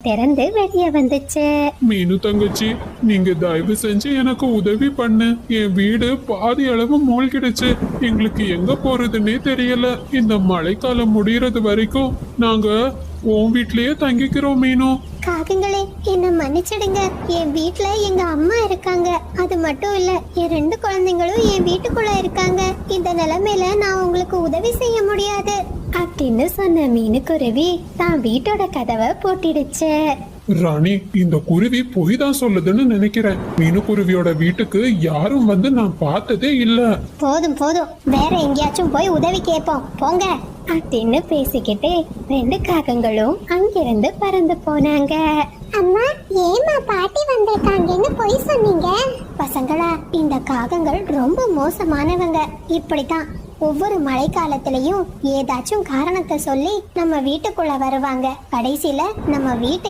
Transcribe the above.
திறந்து வெளியே வந்துச்சு. மீனு தங்கச்சி, நீங்க தயவு செஞ்சு எனக்கு உதவி பண்ணு. என் வீடு பாதி அளவு மூழ்கிடுச்சு. எங்களுக்கு எங்க போறதுன்னே தெரியல. இந்த மழைக்காலம் முடியறது வரைக்கும் நாங்க உன் வீட்லயே தங்கிக்கிறோம் மீனு. காகங்களே, என்ன மன்னிச்சிடுங்க. என் வீட்ல எங்க அம்மா இருக்காங்க. அது மட்டும் இல்ல, என் 2 குழந்தைங்களும் என் வீட்டுக்குள்ள இருக்காங்க. இந்த நிலைமையில நான் உங்களுக்கு உதவி செய்ய முடியாது அப்படின்னு சொன்ன மீனுக்குருவி தான் வீட்டோட கதவை பூட்டிடுச்சு. ராணி, இந்த குருவி பொய் தான் சொல்லுதுன்னு நினைக்கிறேன். மீனுக்குருவியோட வீட்டுக்கு யாரும் வந்து நான் பார்த்ததே இல்ல. போதும் போதும், வேற எங்கேயாச்சும் போய் உதவி கேட்போம் போங்க அப்படின்னு பேசிக்கிட்டே 2 காகங்களும் அங்கிருந்து பறந்து போனாங்க. அம்மா, ஏமா பாட்டி வந்திருக்காங்கன்னு பொய் சொன்னீங்க? பசங்களா, இந்த காகங்கள் ரொம்ப மோசமானவங்க. இப்படித்தான் ஒவ்வொரு மழைக்காலத்திலயும் ஏதாச்சும் காரணத்தை சொல்லி நம்ம வீட்டுக்குள்ள வருவாங்க. கடைசியில நம்ம வீட்டு